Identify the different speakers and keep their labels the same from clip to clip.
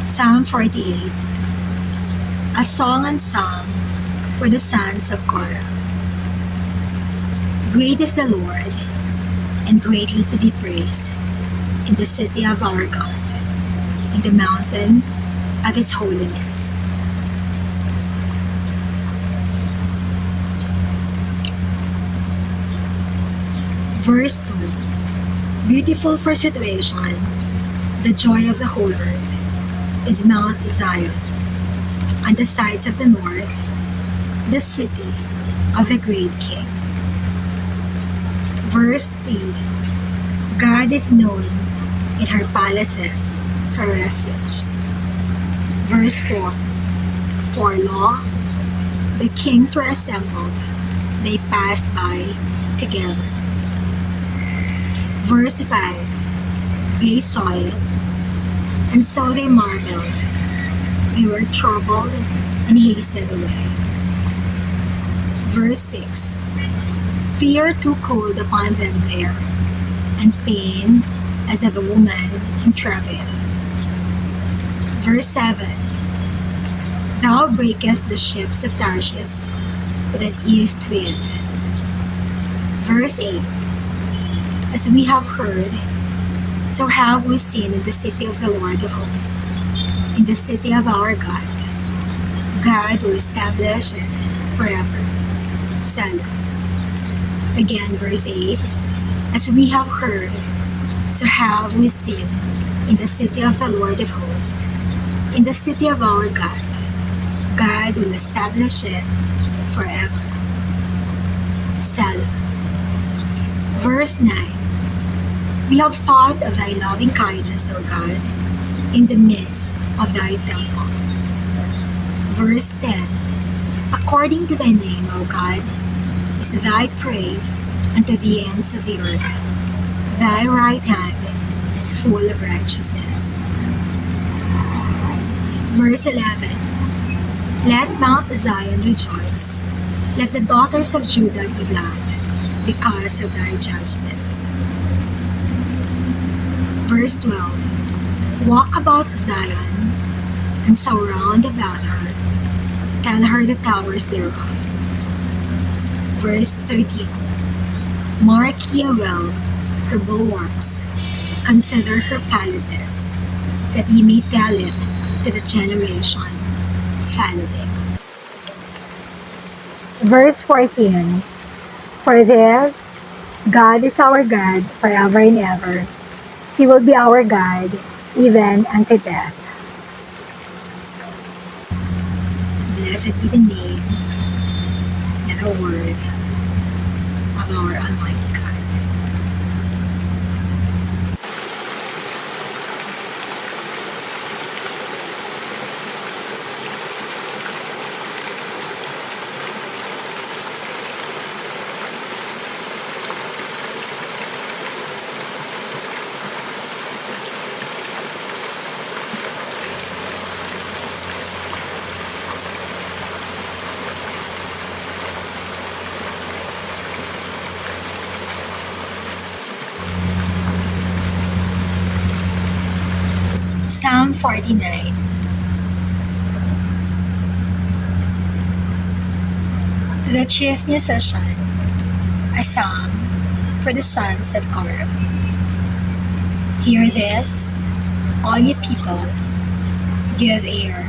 Speaker 1: Psalm 48. A song and psalm for the sons of Korah. Great is the Lord, and greatly to be praised, in the city of our God, in the mountain of His holiness. Verse 2. Beautiful for situation, the joy of the whole earth is Mount Zion, on the sides of the north, the city of the great King. Verse 3. God is known in her palaces for refuge. Verse 4. For law, the kings were assembled, they passed by together. Verse 5. They saw it, and so they marveled. They were troubled and hasted away. Verse 6. Fear took hold upon them there, and pain as of a woman in travail. Verse 7. Thou breakest the ships of Tarshish with an east wind. Verse 8. As we have heard, so have we seen in the city of the Lord of hosts, in the city of our God. God will establish it forever. Selah. Again, verse 8. As we have heard, so have we seen in the city of the Lord of hosts, in the city of our God. God will establish it forever. Selah. Verse 9. We have thought of thy loving kindness, O God, in the midst of thy temple. Verse 10. According to thy name, O God, is thy praise unto the ends of the earth. Thy right hand is full of righteousness. Verse 11. Let Mount Zion rejoice. Let the daughters of Judah be glad because of thy judgments. Verse 12. Walk about Zion, and surround about her. Tell her the towers thereof. Verse 13. Mark ye well her bulwarks, consider her palaces, that ye may tell it to the generation following.
Speaker 2: Verse 14. For this, God is our God forever and ever. He will be our God, even unto death.
Speaker 1: Blessed be the name and the word of our Almighty God. Psalm 49. To the chief musician, a psalm for the sons of Korah. Hear this, all ye people, give ear,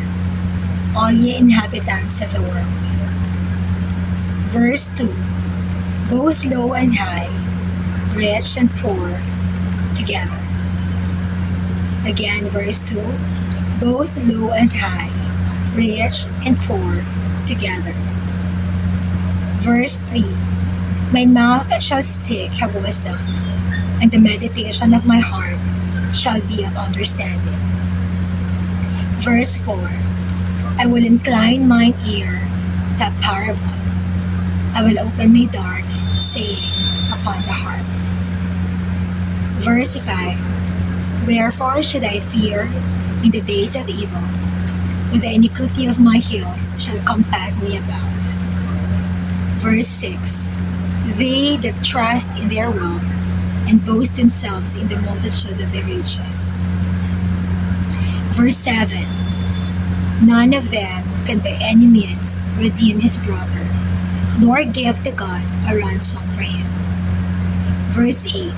Speaker 1: all ye inhabitants of the world. Verse 2. Both low and high, rich and poor, together. Again, verse 2. Both low and high, rich and poor, together. Verse 3. My mouth shall speak of wisdom, and the meditation of my heart shall be of understanding. Verse 4. I will incline mine ear to a parable. I will open my dark saying upon the harp. Verse 5. Wherefore should I fear in the days of evil, when the iniquity of my heels shall compass me about? Verse 6. They that trust in their wealth and boast themselves in the multitude of their riches. Verse 7. None of them can by any means redeem his brother, nor give to God a ransom for him. Verse 8.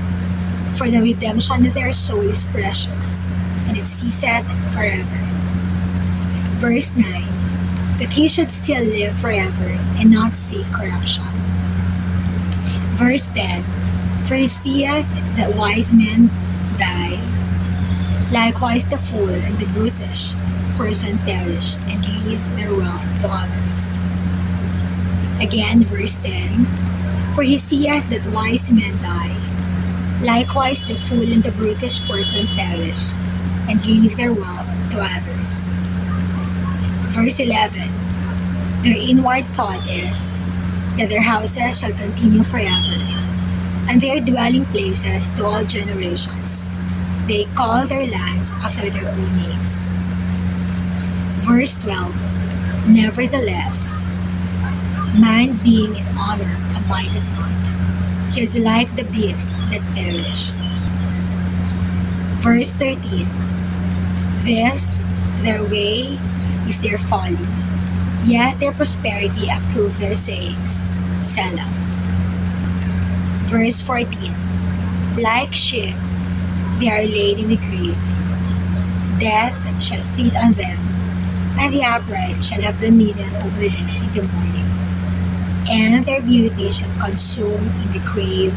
Speaker 1: For the redemption of their soul is precious, and it ceaseth forever. Verse 9. That he should still live forever and not see corruption. Verse 10. For he seeth that wise men die, likewise the fool and the brutish person perish and leave their wealth to others. Again, verse 10. For he seeth that wise men die, likewise the fool and the brutish person perish and leave their wealth to others. Verse 11. Their inward thought is that their houses shall continue forever, and their dwelling places to all generations. They call their lands after their own names. Verse 12. Nevertheless, man being in honor abideth not. He is like the beasts that perish. Verse 13. This, their way, is their folly, yet their prosperity approve their sayings. Selah. Verse 14. Like sheep, they are laid in the grave. Death shall feed on them, and the upright shall have dominion over them in the morning, and their beauty shall consume in the grave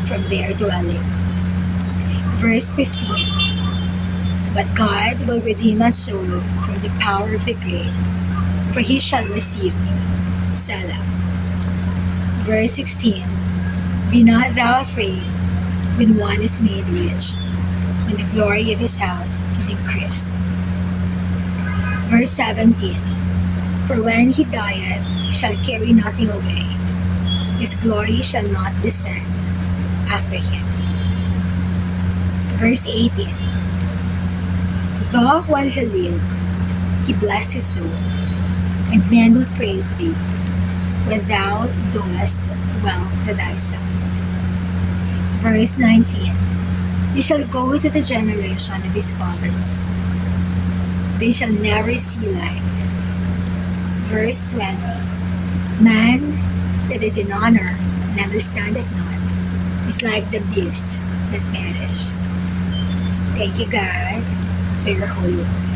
Speaker 1: from their dwelling. Verse 15. But God will redeem a soul from the power of the grave, for he shall receive me. Selah. Verse 16. Be not thou afraid when one is made rich, when the glory of his house is increased. Verse 17. For when he dieth, he shall carry nothing away. His glory shall not descend after him. Verse 18. Though while he lived, he blessed his soul, and men will praise thee, when thou doest well to thyself. Verse 19. He shall go to the generation of his fathers. They shall never see light. Verse 20. Man that is in honor and understandeth not is like the beast that perish. Thank you, God, for your holy word.